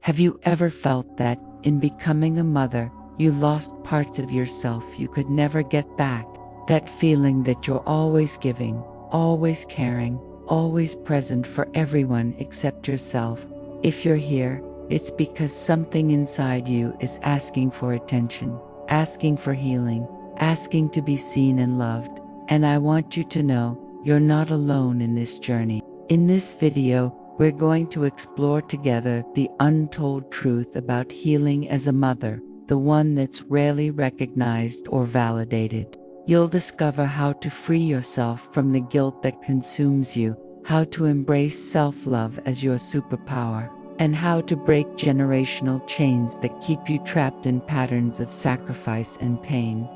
Have you ever felt that, in becoming a mother, you lost parts of yourself you could never get back? That feeling that you're always giving, always caring, always present for everyone except yourself. If you're here, it's because something inside you is asking for attention, asking for healing, asking to be seen and loved. And I want you to know, you're not alone in this journey. In this video, we're going to explore together the untold truth about healing as a mother, the one that's rarely recognized or validated. You'll discover how to free yourself from the guilt that consumes you, how to embrace self-love as your superpower, and how to break generational chains that keep you trapped in patterns of sacrifice and pain.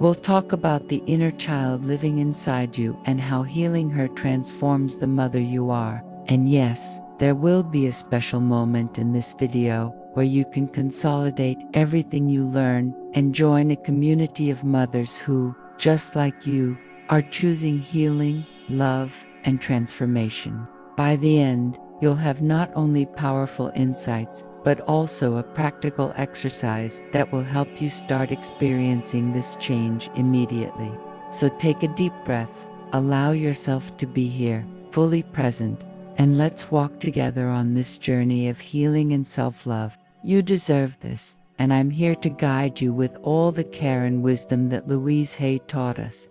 We'll talk about the inner child living inside you and how healing her transforms the mother you are. And yes, there will be a special moment in this video where you can consolidate everything you learn and join a community of mothers who, just like you, are choosing healing, love, and transformation. By the end, you'll have not only powerful insights, but also a practical exercise that will help you start experiencing this change immediately. So take a deep breath, allow yourself to be here, fully present, and let's walk together on this journey of healing and self-love. You deserve this, and I'm here to guide you with all the care and wisdom that Louise Hay taught us.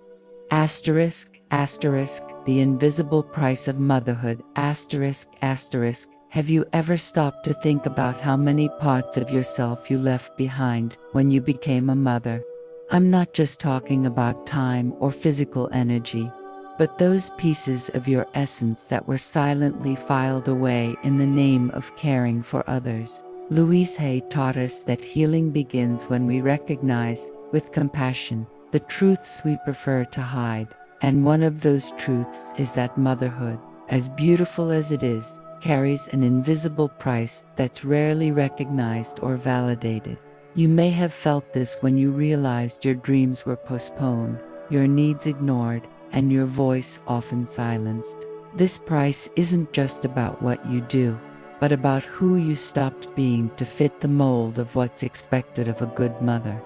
Asterisk, asterisk, the invisible price of motherhood, asterisk, asterisk. Have you ever stopped to think about how many parts of yourself you left behind when you became a mother? I'm not just talking about time or physical energy, but those pieces of your essence that were silently filed away in the name of caring for others. Louise Hay taught us that healing begins when we recognize, with compassion, the truths we prefer to hide. And one of those truths is that motherhood, as beautiful as it is, carries an invisible price that's rarely recognized or validated. You may have felt this when you realized your dreams were postponed, your needs ignored, and your voice often silenced. This price isn't just about what you do, but about who you stopped being to fit the mold of what's expected of a good mother.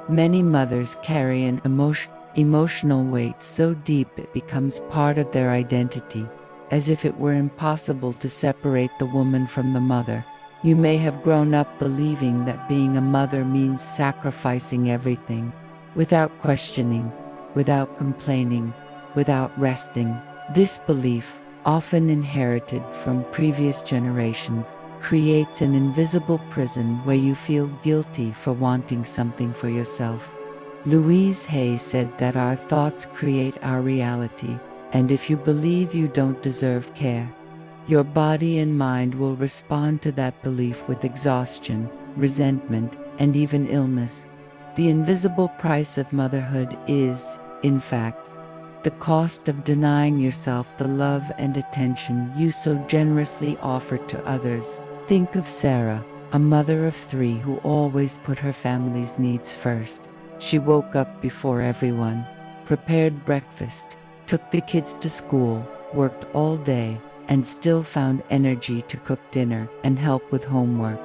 Many mothers carry an emotional weight so deep it becomes part of their identity, as if it were impossible to separate the woman from the mother. You may have grown up believing that being a mother means sacrificing everything, without questioning, without complaining, without resting. This belief, often inherited from previous generations, creates an invisible prison where you feel guilty for wanting something for yourself. Louise Hay said that our thoughts create our reality, and if you believe you don't deserve care, your body and mind will respond to that belief with exhaustion, resentment, and even illness. The invisible price of motherhood is, in fact, the cost of denying yourself the love and attention you so generously offered to others. Think of Sarah, a mother of 3 who always put her family's needs first. She woke up before everyone, prepared breakfast, took the kids to school, worked all day, and still found energy to cook dinner and help with homework.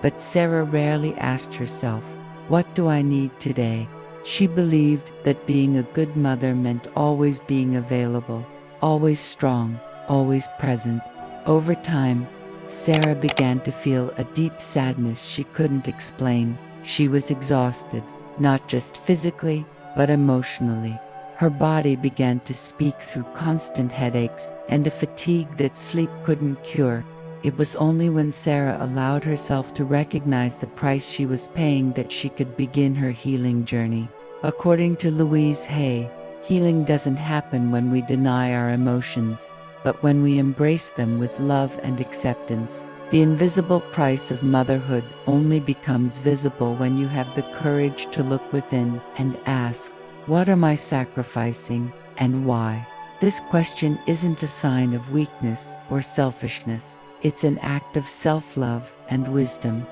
But Sarah rarely asked herself, "What do I need today?" She believed that being a good mother meant always being available, always strong, always present. Over time, Sarah began to feel a deep sadness she couldn't explain. She was exhausted, not just physically, but emotionally. Her body began to speak through constant headaches and a fatigue that sleep couldn't cure. It was only when Sarah allowed herself to recognize the price she was paying that she could begin her healing journey. According to Louise Hay, healing doesn't happen when we deny our emotions, but when we embrace them with love and acceptance. The invisible price of motherhood only becomes visible when you have the courage to look within and ask, "What am I sacrificing, and why?" This question isn't a sign of weakness or selfishness. It's an act of self-love and wisdom.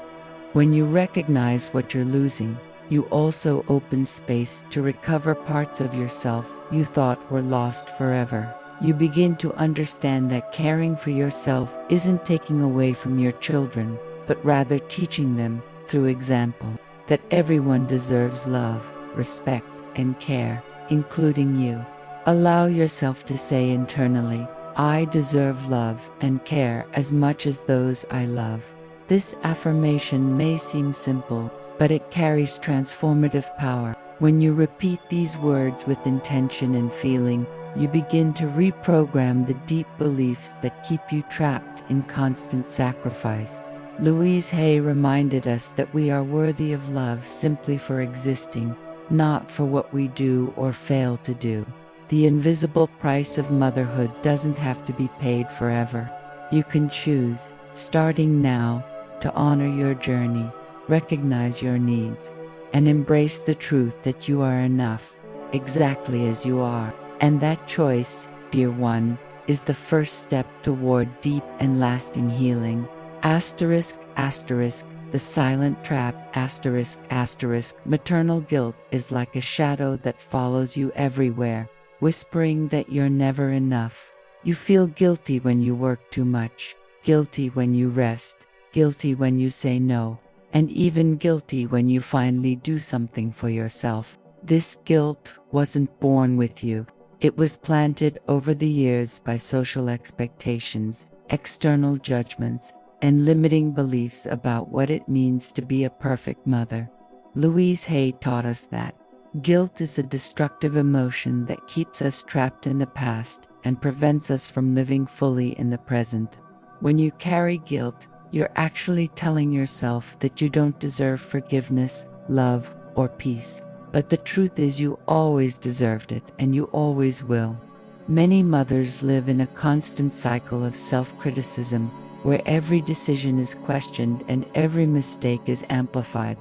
When you recognize what you're losing, you also open space to recover parts of yourself you thought were lost forever. You begin to understand that caring for yourself isn't taking away from your children, but rather teaching them, through example, that everyone deserves love, respect, and care, including you. Allow yourself to say internally, I deserve love and care as much as those I love. This affirmation may seem simple, but it carries transformative power. When you repeat these words with intention and feeling, you begin to reprogram the deep beliefs that keep you trapped in constant sacrifice. Louise Hay reminded us that we are worthy of love simply for existing, not for what we do or fail to do. The invisible price of motherhood doesn't have to be paid forever. You can choose, starting now, to honor your journey, recognize your needs, and embrace the truth that you are enough, exactly as you are. And that choice, dear one, is the first step toward deep and lasting healing. Asterisk, asterisk, the silent trap, asterisk, asterisk. Maternal guilt is like a shadow that follows you everywhere, whispering that you're never enough. You feel guilty when you work too much, guilty when you rest, guilty when you say no, and even guilty when you finally do something for yourself. This guilt wasn't born with you. It was planted over the years by social expectations, external judgments, and limiting beliefs about what it means to be a perfect mother. Louise Hay taught us that guilt is a destructive emotion that keeps us trapped in the past and prevents us from living fully in the present. When you carry guilt, you're actually telling yourself that you don't deserve forgiveness, love, or peace. But the truth is you always deserved it, and you always will. Many mothers live in a constant cycle of self-criticism, where every decision is questioned and every mistake is amplified.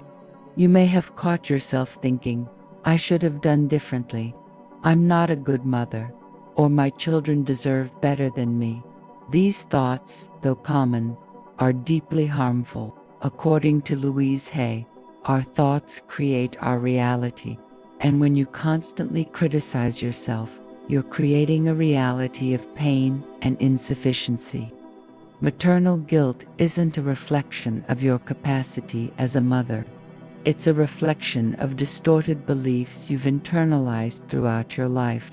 You may have caught yourself thinking, I should have done differently. I'm not a good mother, or my children deserve better than me. These thoughts, though common, are deeply harmful. According to Louise Hay, our thoughts create our reality, and when you constantly criticize yourself, you're creating a reality of pain and insufficiency. Maternal guilt isn't a reflection of your capacity as a mother. It's a reflection of distorted beliefs you've internalized throughout your life,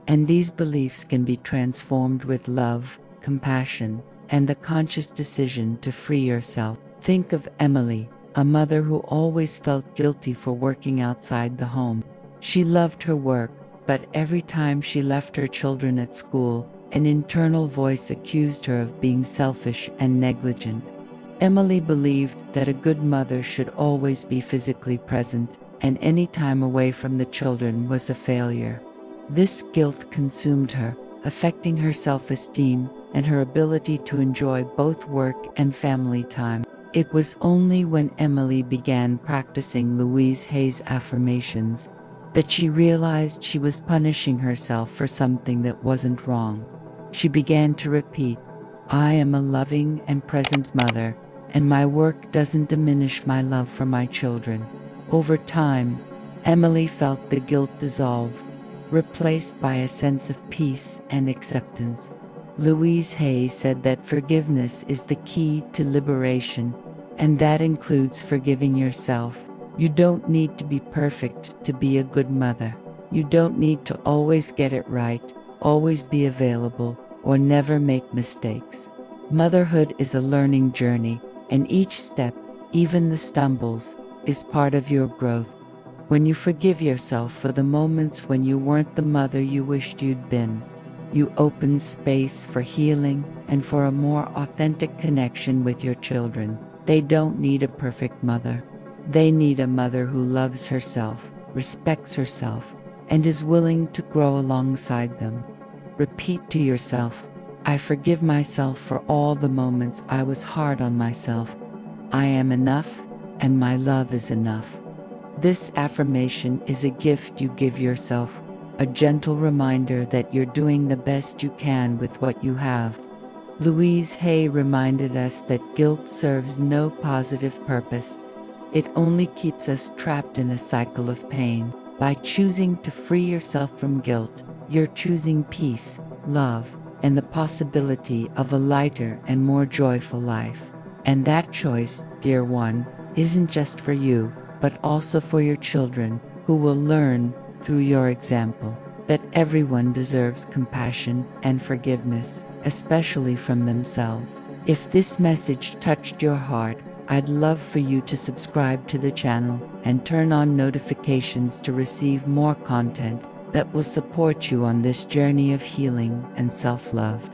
and these beliefs can be transformed with love, compassion, and the conscious decision to free yourself. Think of Emily, a mother who always felt guilty for working outside the home. She loved her work, but every time she left her children at school, an internal voice accused her of being selfish and negligent. Emily believed that a good mother should always be physically present, and any time away from the children was a failure. This guilt consumed her, affecting her self-esteem and her ability to enjoy both work and family time. It was only when Emily began practicing Louise Hay's affirmations that she realized she was punishing herself for something that wasn't wrong. She began to repeat, I am a loving and present mother, and my work doesn't diminish my love for my children. Over time, Emily felt the guilt dissolve, replaced by a sense of peace and acceptance. Louise Hay said that forgiveness is the key to liberation, and that includes forgiving yourself. You don't need to be perfect to be a good mother. You don't need to always get it right, always be available, or never make mistakes. Motherhood is a learning journey, and each step, even the stumbles, is part of your growth. When you forgive yourself for the moments when you weren't the mother you wished you'd been, you open space for healing and for a more authentic connection with your children. They don't need a perfect mother. They need a mother who loves herself, respects herself, and is willing to grow alongside them. Repeat to yourself, I forgive myself for all the moments I was hard on myself. I am enough, and my love is enough. This affirmation is a gift you give yourself, a gentle reminder that you're doing the best you can with what you have. Louise Hay reminded us that guilt serves no positive purpose. It only keeps us trapped in a cycle of pain. By choosing to free yourself from guilt, you're choosing peace, love, and the possibility of a lighter and more joyful life. And that choice, dear one, isn't just for you, but also for your children, who will learn, through your example, that everyone deserves compassion and forgiveness, especially from themselves. If this message touched your heart, I'd love for you to subscribe to the channel and turn on notifications to receive more content that will support you on this journey of healing and self-love.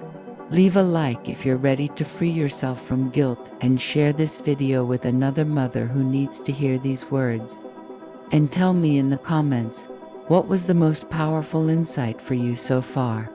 Leave a like if you're ready to free yourself from guilt, and share this video with another mother who needs to hear these words. And tell me in the comments, what was the most powerful insight for you so far?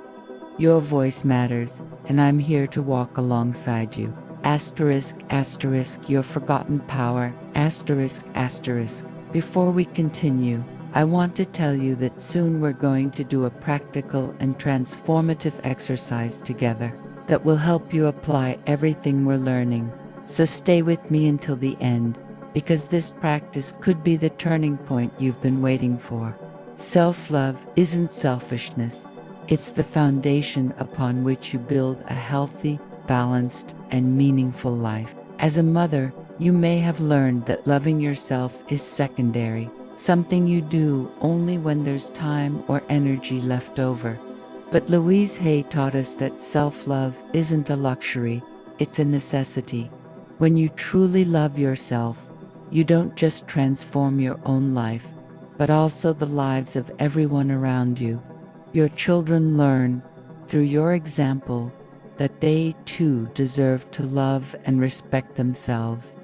Your voice matters, and I'm here to walk alongside you. Asterisk, asterisk, your forgotten power, asterisk, asterisk. Before we continue, I want to tell you that soon we're going to do a practical and transformative exercise together that will help you apply everything we're learning. So stay with me until the end, because this practice could be the turning point you've been waiting for. Self-love isn't selfishness. It's the foundation upon which you build a healthy, balanced, and meaningful life. As a mother, you may have learned that loving yourself is secondary, something you do only when there's time or energy left over. But Louise Hay taught us that self-love isn't a luxury, it's a necessity. When you truly love yourself, you don't just transform your own life, but also the lives of everyone around you. Your children learn, through your example, that they too deserve to love and respect themselves.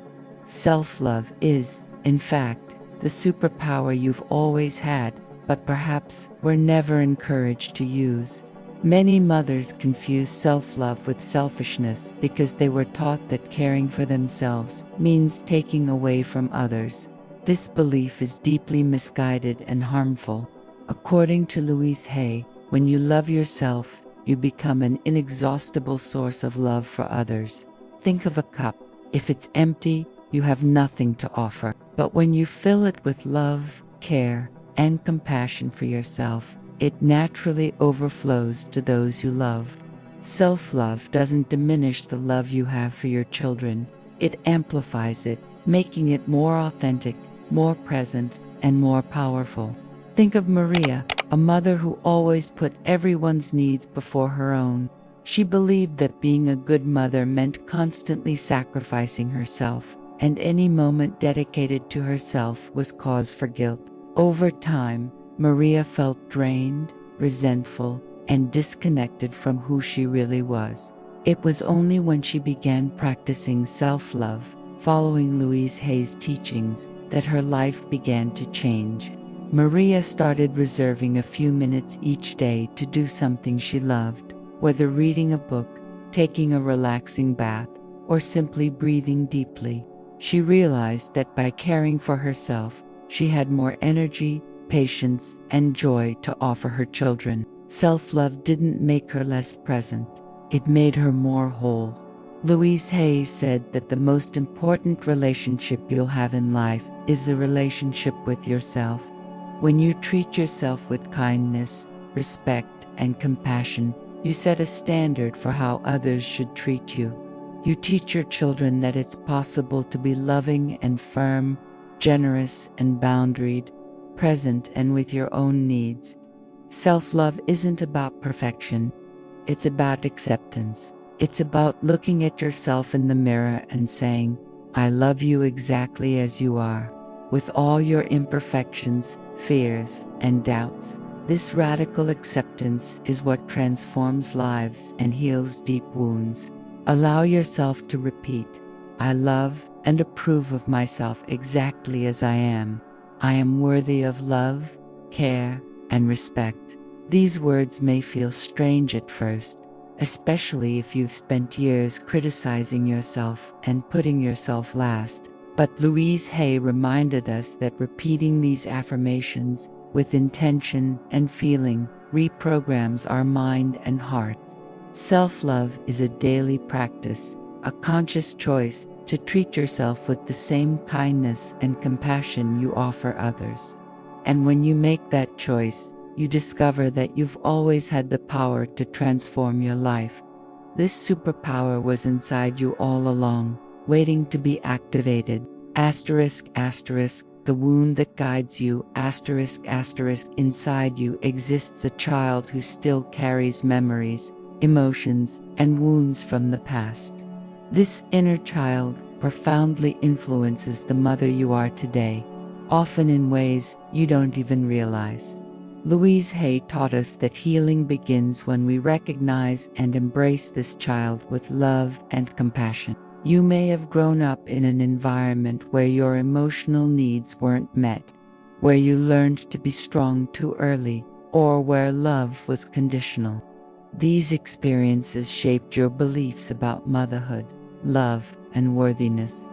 Self-love is, in fact, the superpower you've always had, but perhaps were never encouraged to use. Many mothers confuse self-love with selfishness because they were taught that caring for themselves means taking away from others. This belief is deeply misguided and harmful. According to Louise Hay, when you love yourself, you become an inexhaustible source of love for others. Think of a cup. If it's empty, you have nothing to offer. But when you fill it with love, care, and compassion for yourself, it naturally overflows to those you love. Self-love doesn't diminish the love you have for your children. It amplifies it, making it more authentic, more present, and more powerful. Think of Maria, a mother who always put everyone's needs before her own. She believed that being a good mother meant constantly sacrificing herself, and any moment dedicated to herself was cause for guilt. Over time, Maria felt drained, resentful, and disconnected from who she really was. It was only when she began practicing self-love, following Louise Hay's teachings, that her life began to change. Maria started reserving a few minutes each day to do something she loved, whether reading a book, taking a relaxing bath, or simply breathing deeply. She realized that by caring for herself, she had more energy, patience, and joy to offer her children. Self-love didn't make her less present. It made her more whole. Louise Hay said that the most important relationship you'll have in life is the relationship with yourself. When you treat yourself with kindness, respect, and compassion, you set a standard for how others should treat you. You teach your children that it's possible to be loving and firm, generous and boundaried, present and with your own needs. Self-love isn't about perfection. It's about acceptance. It's about looking at yourself in the mirror and saying, "I love you exactly as you are, with all your imperfections, fears, and doubts." This radical acceptance is what transforms lives and heals deep wounds. Allow yourself to repeat, "I love and approve of myself exactly as I am. I am worthy of love, care, and respect." These words may feel strange at first, especially if you've spent years criticizing yourself and putting yourself last. But Louise Hay reminded us that repeating these affirmations with intention and feeling reprograms our mind and heart. Self-love is a daily practice, a conscious choice to treat yourself with the same kindness and compassion you offer others. And when you make that choice, you discover that you've always had the power to transform your life. This superpower was inside you all along, waiting to be activated. Asterisk, asterisk, the wound that guides you, asterisk, asterisk, inside you exists a child who still carries memories, emotions, and wounds from the past. This inner child profoundly influences the mother you are today, often in ways you don't even realize. Louise Hay taught us that healing begins when we recognize and embrace this child with love and compassion. You may have grown up in an environment where your emotional needs weren't met, where you learned to be strong too early, or where love was conditional. These experiences shaped your beliefs about motherhood, love, and worthiness.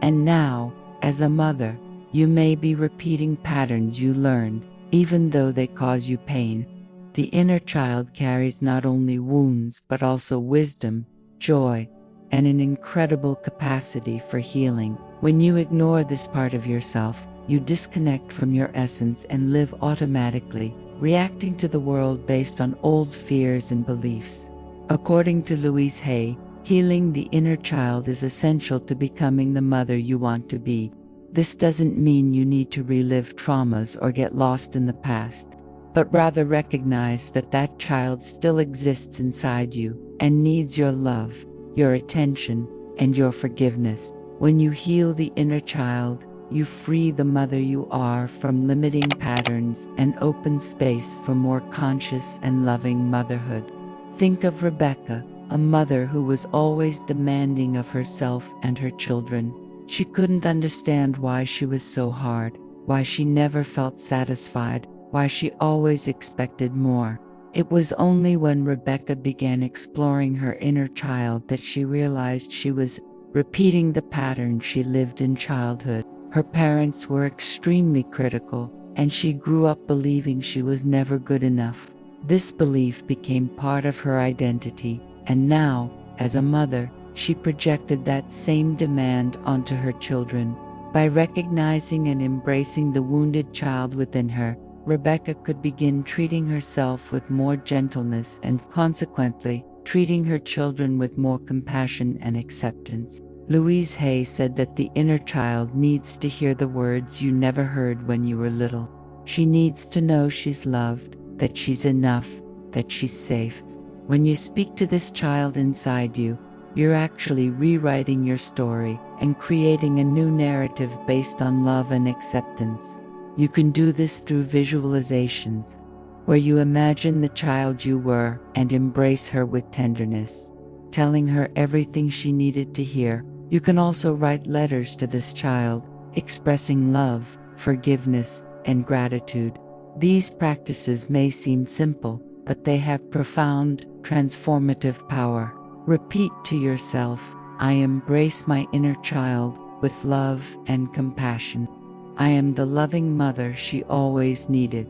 And now, as a mother, you may be repeating patterns you learned, even though they cause you pain. The inner child carries not only wounds, but also wisdom, joy, and an incredible capacity for healing. When you ignore this part of yourself, you disconnect from your essence and live automatically, reacting to the world based on old fears and beliefs. According to Louise Hay, healing the inner child is essential to becoming the mother you want to be. This doesn't mean you need to relive traumas or get lost in the past, but rather recognize that that child still exists inside you and needs your love, your attention, and your forgiveness. When you heal the inner child, you free the mother you are from limiting patterns and open space for more conscious and loving motherhood. Think of Rebecca, a mother who was always demanding of herself and her children. She couldn't understand why she was so hard, why she never felt satisfied, why she always expected more. It was only when Rebecca began exploring her inner child that she realized she was repeating the pattern she lived in childhood. Her parents were extremely critical, and she grew up believing she was never good enough. This belief became part of her identity, and now, as a mother, she projected that same demand onto her children. By recognizing and embracing the wounded child within her, Rebecca could begin treating herself with more gentleness and consequently treating her children with more compassion and acceptance. Louise Hay said that the inner child needs to hear the words you never heard when you were little. She needs to know she's loved, that she's enough, that she's safe. When you speak to this child inside you, you're actually rewriting your story and creating a new narrative based on love and acceptance. You can do this through visualizations, where you imagine the child you were and embrace her with tenderness, telling her everything she needed to hear. You can also write letters to this child, expressing love, forgiveness, and gratitude. These practices may seem simple, but they have profound, transformative power. Repeat to yourself, I embrace my inner child with love and compassion. I am the loving mother she always needed.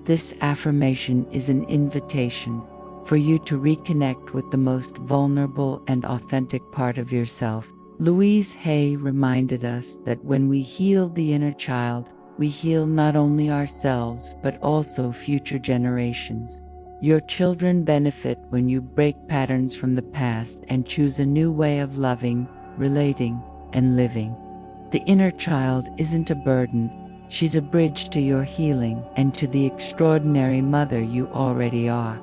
This affirmation is an invitation for you to reconnect with the most vulnerable and authentic part of yourself. Louise Hay reminded us that when we heal the inner child, we heal not only ourselves but also future generations. Your children benefit when you break patterns from the past and choose a new way of loving, relating, and living. The inner child isn't a burden. She's a bridge to your healing and to the extraordinary mother you already are.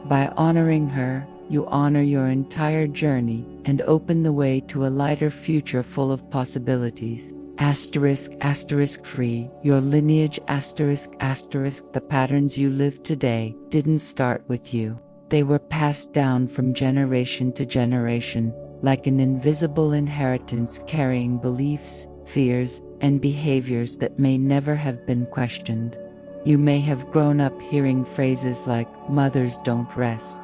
By honoring her, you honor your entire journey and open the way to a lighter future full of possibilities. Asterisk, asterisk free, your lineage, asterisk, asterisk, the patterns you live today didn't start with you. They were passed down from generation to generation, like an invisible inheritance carrying beliefs, fears, and behaviors that may never have been questioned. You may have grown up hearing phrases like, mothers don't rest,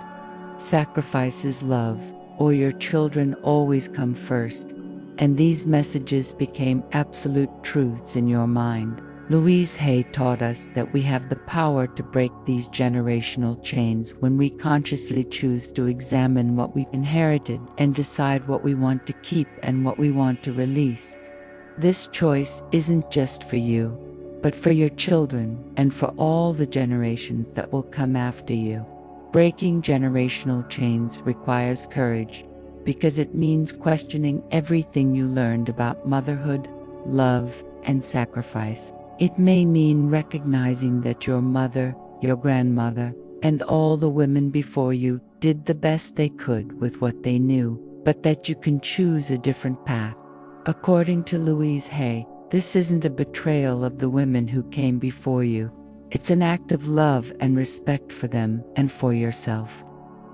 sacrifice is love, or your children always come first, and these messages became absolute truths in your mind. Louise Hay taught us that we have the power to break these generational chains when we consciously choose to examine what we inherited and decide what we want to keep and what we want to release. This choice isn't just for you, but for your children and for all the generations that will come after you. Breaking generational chains requires courage, because it means questioning everything you learned about motherhood, love, and sacrifice. It may mean recognizing that your mother, your grandmother, and all the women before you did the best they could with what they knew, but that you can choose a different path. According to Louise Hay, this isn't a betrayal of the women who came before you. It's an act of love and respect for them and for yourself.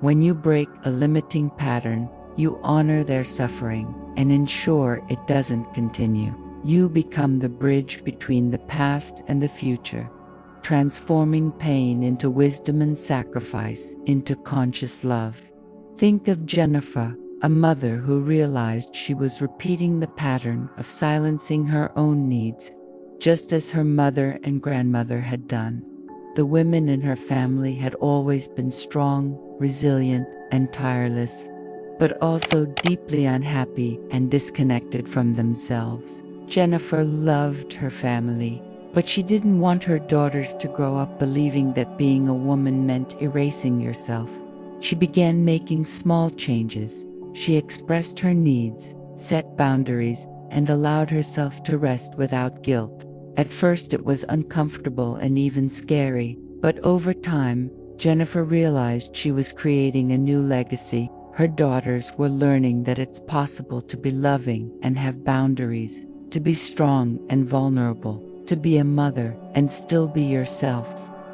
When you break a limiting pattern, you honor their suffering and ensure it doesn't continue. You become the bridge between the past and the future, transforming pain into wisdom and sacrifice into conscious love. Think of Jennifer, a mother who realized she was repeating the pattern of silencing her own needs, just as her mother and grandmother had done. The women in her family had always been strong, resilient, and tireless, but also deeply unhappy and disconnected from themselves. Jennifer loved her family, but she didn't want her daughters to grow up believing that being a woman meant erasing yourself. She began making small changes. She expressed her needs, set boundaries, and allowed herself to rest without guilt. At first it was uncomfortable and even scary, but over time, Jennifer realized she was creating a new legacy. Her daughters were learning that it's possible to be loving and have boundaries, to be strong and vulnerable, to be a mother and still be yourself.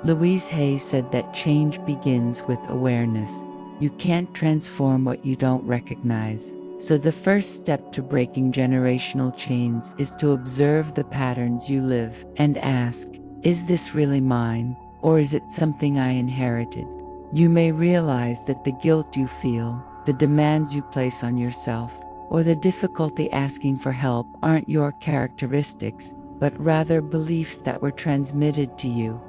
Louise Hay said that change begins with awareness. You can't transform what you don't recognize. So the first step to breaking generational chains is to observe the patterns you live and ask, is this really mine, or is it something I inherited? You may realize that the guilt you feel, the demands you place on yourself, or the difficulty asking for help aren't your characteristics, but rather beliefs that were transmitted to you.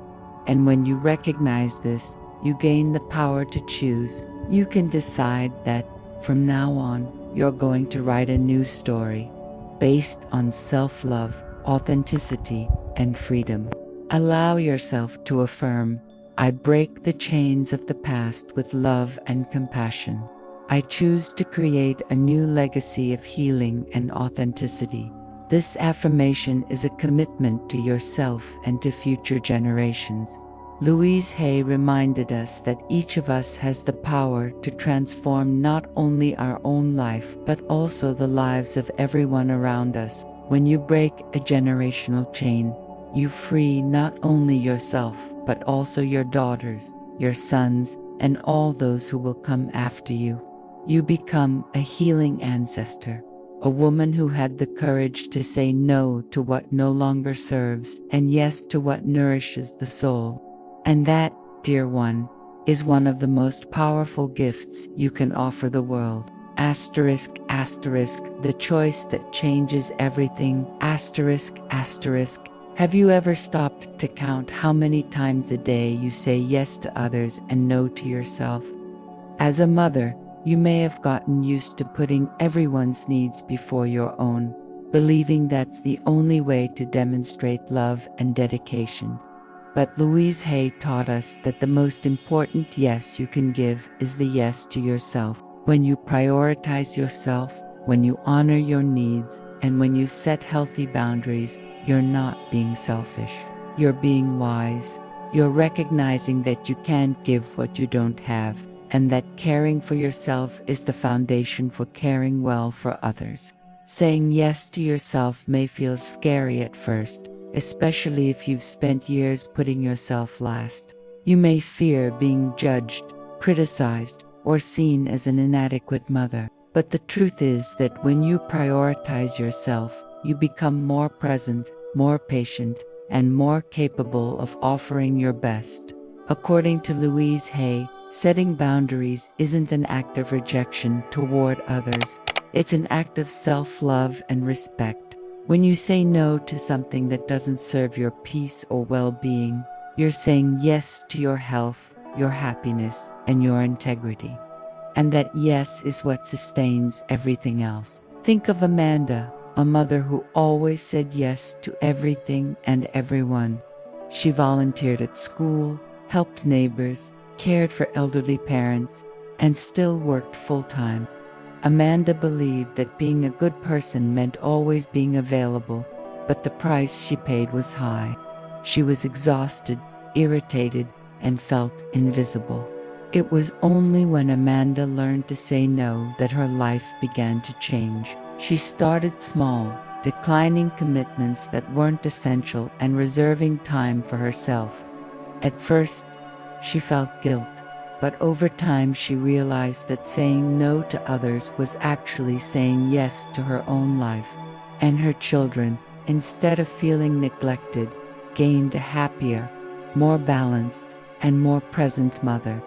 And when you recognize this, you gain the power to choose. You can decide that, from now on, you're going to write a new story, based on self-love, authenticity, and freedom. Allow yourself to affirm, I break the chains of the past with love and compassion. I choose to create a new legacy of healing and authenticity. This affirmation is a commitment to yourself and to future generations. Louise Hay reminded us that each of us has the power to transform not only our own life but also the lives of everyone around us. When you break a generational chain, you free not only yourself but also your daughters, your sons, and all those who will come after you. You become a healing ancestor, a woman who had the courage to say no to what no longer serves and yes to what nourishes the soul. And that, dear one, is one of the most powerful gifts you can offer the world. Asterisk, asterisk, the choice that changes everything. Asterisk, asterisk. Have you ever stopped to count how many times a day you say yes to others and no to yourself? As a mother, you may have gotten used to putting everyone's needs before your own, believing that's the only way to demonstrate love and dedication. But Louise Hay taught us that the most important yes you can give is the yes to yourself. When you prioritize yourself, when you honor your needs, and when you set healthy boundaries, you're not being selfish. You're being wise. You're recognizing that you can't give what you don't have, and that caring for yourself is the foundation for caring well for others. Saying yes to yourself may feel scary at first, especially if you've spent years putting yourself last. You may fear being judged, criticized, or seen as an inadequate mother. But the truth is that when you prioritize yourself, you become more present, more patient, and more capable of offering your best. According to Louise Hay, setting boundaries isn't an act of rejection toward others. It's an act of self-love and respect. When you say no to something that doesn't serve your peace or well-being, you're saying yes to your health, your happiness, and your integrity. And that yes is what sustains everything else. Think of Amanda, a mother who always said yes to everything and everyone. She volunteered at school, helped neighbors, cared for elderly parents, and still worked full-time. Amanda believed that being a good person meant always being available, but the price she paid was high. She was exhausted, irritated, and felt invisible. It was only when Amanda learned to say no that her life began to change. She started small, declining commitments that weren't essential and reserving time for herself. At first, she felt guilt, but over time she realized that saying no to others was actually saying yes to her own life. And her children, instead of feeling neglected, gained a happier, more balanced, and more present mother.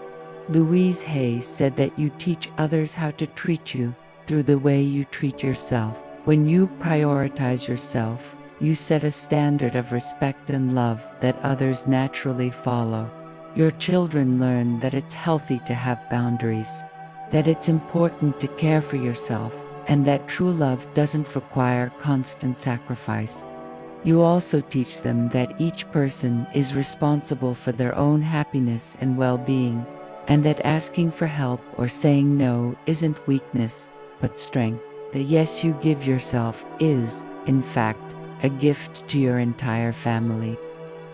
Louise Hay said that you teach others how to treat you through the way you treat yourself. When you prioritize yourself, you set a standard of respect and love that others naturally follow. Your children learn that it's healthy to have boundaries, that it's important to care for yourself, and that true love doesn't require constant sacrifice. You also teach them that each person is responsible for their own happiness and well-being, and that asking for help or saying no isn't weakness, but strength. The yes you give yourself is, in fact, a gift to your entire family.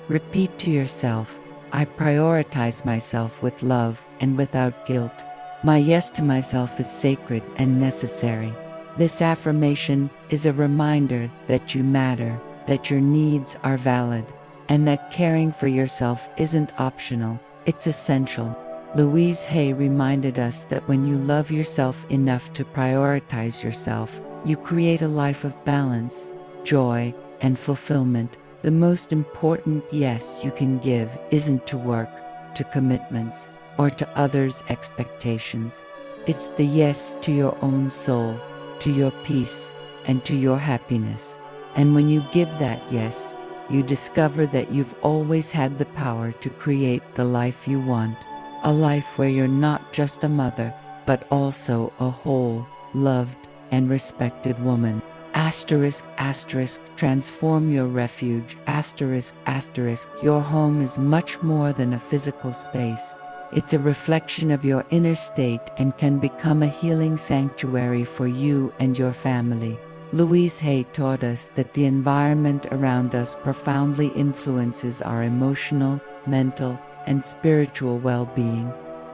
Repeat to yourself, I prioritize myself with love and without guilt. My yes to myself is sacred and necessary. This affirmation is a reminder that you matter, that your needs are valid, and that caring for yourself isn't optional, it's essential. Louise Hay reminded us that when you love yourself enough to prioritize yourself, you create a life of balance, joy, and fulfillment. The most important yes you can give isn't to work, to commitments, or to others' expectations. It's the yes to your own soul, to your peace, and to your happiness. And when you give that yes, you discover that you've always had the power to create the life you want. A life where you're not just a mother, but also a whole, loved, and respected woman. Asterisk, asterisk, transform your refuge. Asterisk, asterisk, your home is much more than a physical space. It's a reflection of your inner state and can become a healing sanctuary for you and your family. Louise Hay taught us that the environment around us profoundly influences our emotional, mental, and spiritual well-being.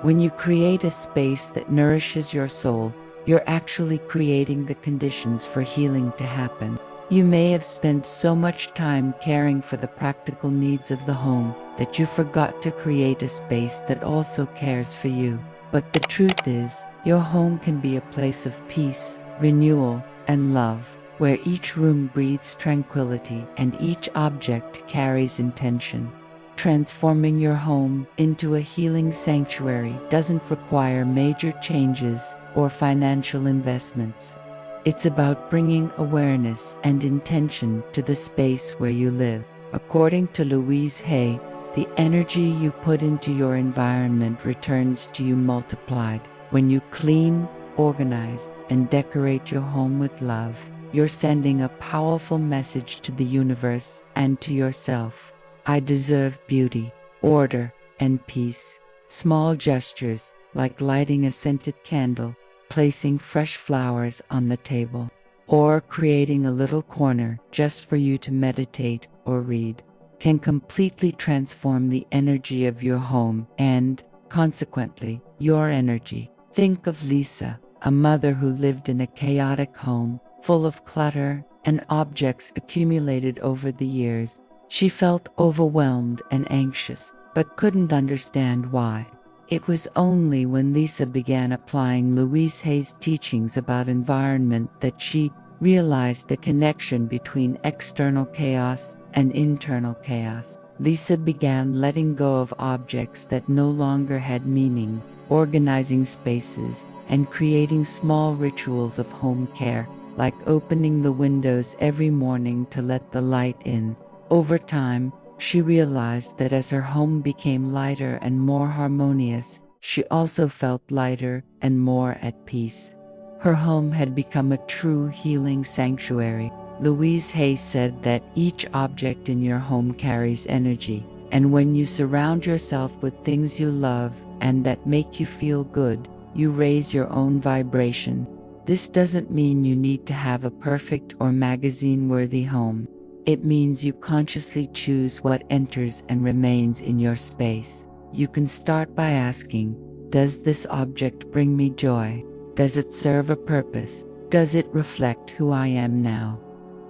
When you create a space that nourishes your soul, you're actually creating the conditions for healing to happen. You may have spent so much time caring for the practical needs of the home that you forgot to create a space that also cares for you. But the truth is, your home can be a place of peace, renewal, and love, where each room breathes tranquility and each object carries intention. Transforming your home into a healing sanctuary doesn't require major changes or financial investments. It's about bringing awareness and intention to the space where you live. According to Louise Hay, the energy you put into your environment returns to you multiplied. When you clean, organize, and decorate your home with love, you're sending a powerful message to the universe and to yourself. I deserve beauty, order, and peace. Small gestures, like lighting a scented candle, placing fresh flowers on the table, or creating a little corner just for you to meditate or read, can completely transform the energy of your home and, consequently, your energy. Think of Lisa, a mother who lived in a chaotic home, full of clutter and objects accumulated over the years. She felt overwhelmed and anxious, but couldn't understand why. It was only when Lisa began applying Louise Hay's teachings about environment that she realized the connection between external chaos and internal chaos. Lisa began letting go of objects that no longer had meaning, organizing spaces, and creating small rituals of home care, like opening the windows every morning to let the light in. Over time, she realized that as her home became lighter and more harmonious, she also felt lighter and more at peace. Her home had become a true healing sanctuary. Louise Hay said that each object in your home carries energy, and when you surround yourself with things you love and that make you feel good, you raise your own vibration. This doesn't mean you need to have a perfect or magazine-worthy home. It means you consciously choose what enters and remains in your space. You can start by asking, does this object bring me joy? Does it serve a purpose? Does it reflect who I am now?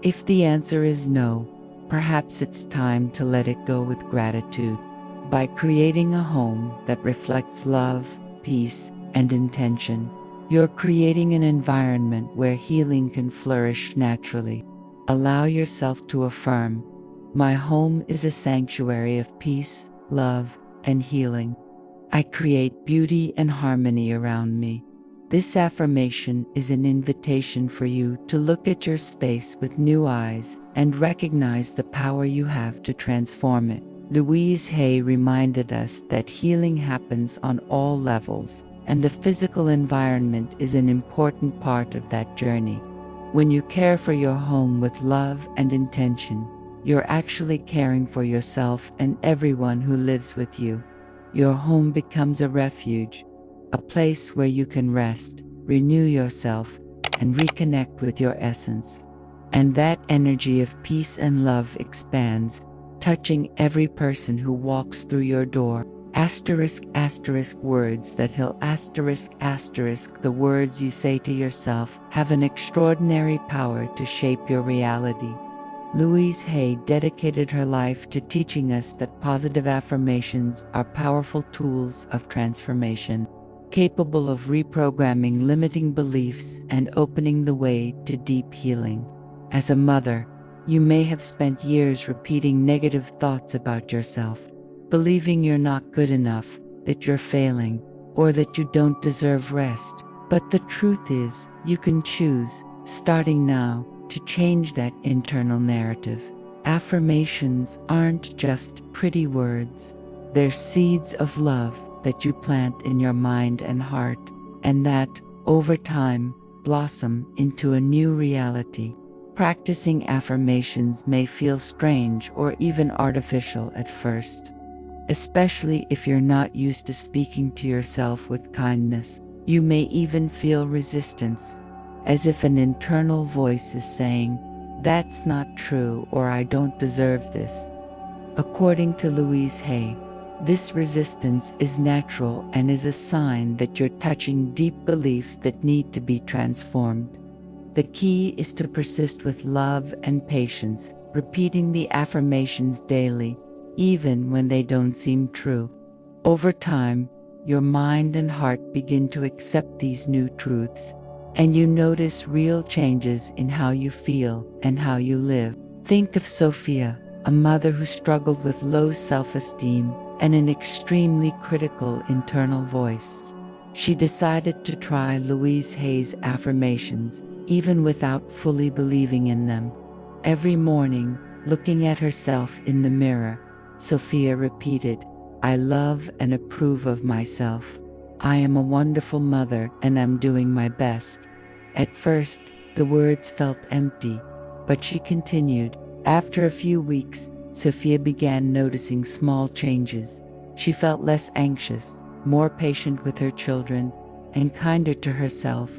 If the answer is no, perhaps it's time to let it go with gratitude. By creating a home that reflects love, peace, and intention, you're creating an environment where healing can flourish naturally. Allow yourself to affirm, my home is a sanctuary of peace, love, and healing. I create beauty and harmony around me. This affirmation is an invitation for you to look at your space with new eyes and recognize the power you have to transform it. Louise Hay reminded us that healing happens on all levels, and the physical environment is an important part of that journey. When you care for your home with love and intention, you're actually caring for yourself and everyone who lives with you. Your home becomes a refuge, a place where you can rest, renew yourself, and reconnect with your essence. And that energy of peace and love expands, touching every person who walks through your door. Words that heal. The words you say to yourself have an extraordinary power to shape your reality. Louise Hay dedicated her life to teaching us that positive affirmations are powerful tools of transformation, capable of reprogramming limiting beliefs and opening the way to deep healing. As a mother, you may have spent years repeating negative thoughts about yourself, believing you're not good enough, that you're failing, or that you don't deserve rest. But the truth is, you can choose, starting now, to change that internal narrative. Affirmations aren't just pretty words. They're seeds of love that you plant in your mind and heart, and that, over time, blossom into a new reality. Practicing affirmations may feel strange or even artificial at first, especially if you're not used to speaking to yourself with kindness. You may even feel resistance, as if an internal voice is saying, "That's not true," or "I don't deserve this." According to Louise Hay, this resistance is natural and is a sign that you're touching deep beliefs that need to be transformed. The key is to persist with love and patience, repeating the affirmations daily, even when they don't seem true. Over time, your mind and heart begin to accept these new truths, and you notice real changes in how you feel and how you live. Think of Sophia, a mother who struggled with low self-esteem and an extremely critical internal voice. She decided to try Louise Hay's affirmations, even without fully believing in them. Every morning, looking at herself in the mirror, Sophia repeated, "I love and approve of myself. I am a wonderful mother and I'm doing my best." At first, the words felt empty, but she continued. After a few weeks, Sophia began noticing small changes. She felt less anxious, more patient with her children, and kinder to herself.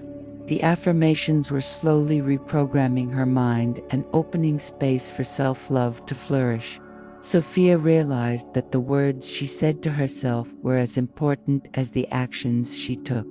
The affirmations were slowly reprogramming her mind and opening space for self-love to flourish. Sophia realized that the words she said to herself were as important as the actions she took.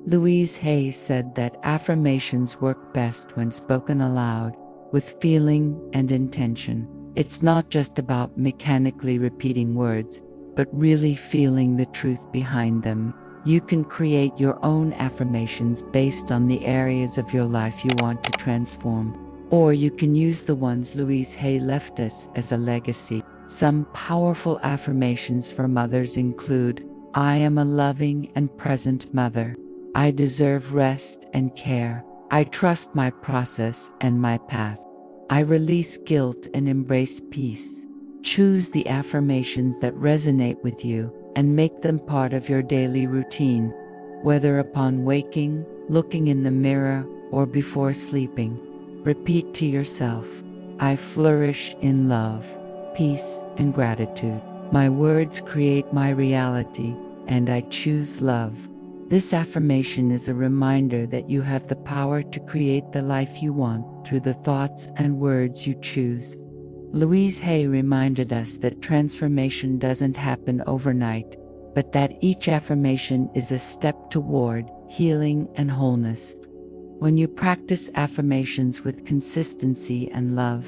Louise Hay said that affirmations work best when spoken aloud, with feeling and intention. It's not just about mechanically repeating words, but really feeling the truth behind them. You can create your own affirmations based on the areas of your life you want to transform, or you can use the ones Louise Hay left us as a legacy. Some powerful affirmations for mothers include, "I am a loving and present mother. I deserve rest and care. I trust my process and my path. I release guilt and embrace peace." Choose the affirmations that resonate with you and make them part of your daily routine, whether upon waking, looking in the mirror, or before sleeping. Repeat to yourself, "I flourish in love, peace, and gratitude. My words create my reality, and I choose love." This affirmation is a reminder that you have the power to create the life you want through the thoughts and words you choose. Louise Hay reminded us that transformation doesn't happen overnight, but that each affirmation is a step toward healing and wholeness. When you practice affirmations with consistency and love,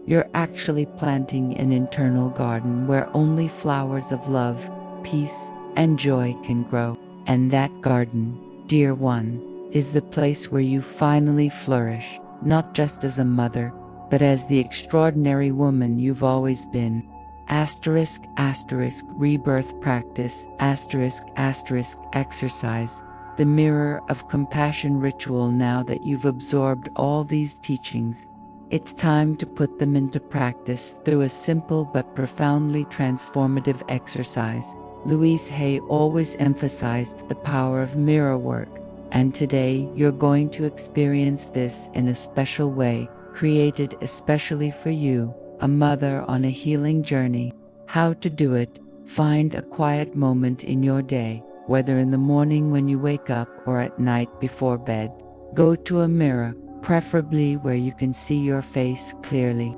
you're actually planting an internal garden where only flowers of love, peace, and joy can grow. And that garden, dear one, is the place where you finally flourish, not just as a mother, but as the extraordinary woman you've always been. Asterisk, asterisk, rebirth practice, asterisk, asterisk, exercise, the mirror of compassion ritual. Now that you've absorbed all these teachings, it's time to put them into practice through a simple but profoundly transformative exercise. Louise Hay always emphasized the power of mirror work, and today you're going to experience this in a special way, created especially for you, a mother on a healing journey. How to do it: find a quiet moment in your day, whether in the morning when you wake up or at night before bed. Go to a mirror, preferably where you can see your face clearly.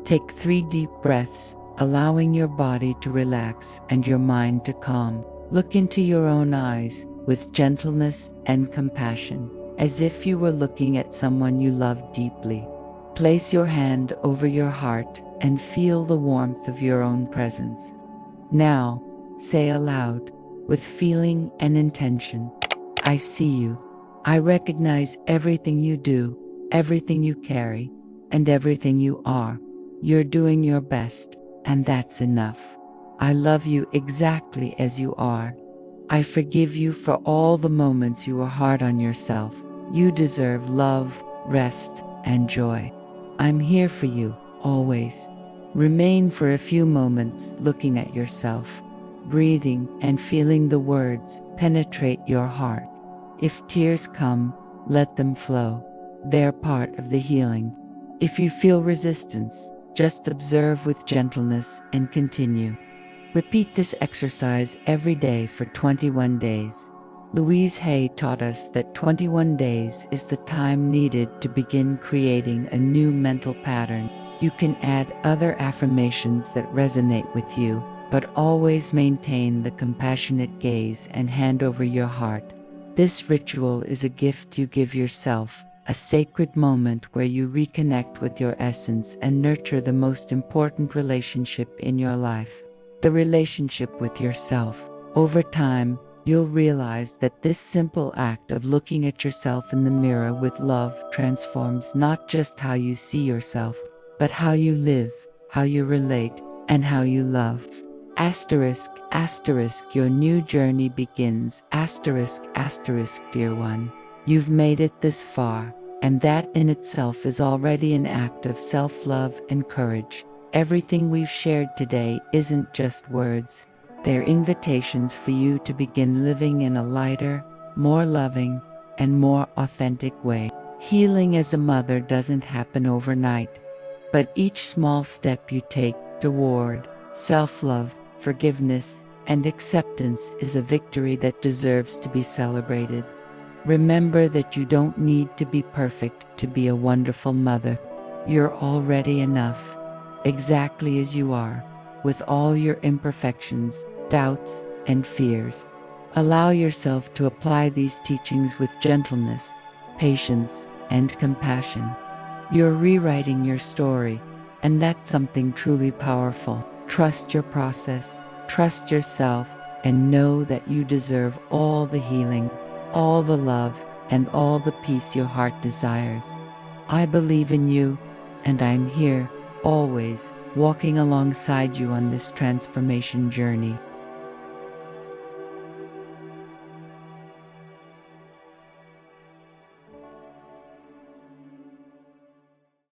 Take 3 deep breaths, allowing your body to relax and your mind to calm. Look into your own eyes with gentleness and compassion, as if you were looking at someone you love deeply. Place your hand over your heart and feel the warmth of your own presence. Now, say aloud, with feeling and intention, I see you. I recognize everything you do, everything you carry, and everything you are. You're doing your best, and that's enough. I love you exactly as you are. I forgive you for all the moments you were hard on yourself. You deserve love, rest, and joy. I'm here for you, always. Remain for a few moments looking at yourself, breathing and feeling the words penetrate your heart. If tears come, let them flow. They're part of the healing. If you feel resistance, just observe with gentleness and continue. Repeat this exercise every day for 21 days. Louise Hay taught us that 21 days is the time needed to begin creating a new mental pattern. You can add other affirmations that resonate with you, but always maintain the compassionate gaze and hand over your heart. This ritual is a gift you give yourself, a sacred moment where you reconnect with your essence and nurture the most important relationship in your life, the relationship with yourself. Over time, you'll realize that this simple act of looking at yourself in the mirror with love transforms not just how you see yourself, but how you live, how you relate, and how you love. Asterisk, asterisk, your new journey begins. Asterisk, asterisk, dear one. You've made it this far, and that in itself is already an act of self-love and courage. Everything we've shared today isn't just words. They're invitations for you to begin living in a lighter, more loving, and more authentic way. Healing as a mother doesn't happen overnight, but each small step you take toward self-love, forgiveness, and acceptance is a victory that deserves to be celebrated. Remember that you don't need to be perfect to be a wonderful mother. You're already enough, exactly as you are, with all your imperfections, doubts, and fears. Allow yourself to apply these teachings with gentleness, patience, and compassion. You're rewriting your story, and that's something truly powerful. Trust your process, trust yourself, and know that you deserve all the healing, all the love, and all the peace your heart desires. I believe in you, and I'm here, always, walking alongside you on this transformation journey.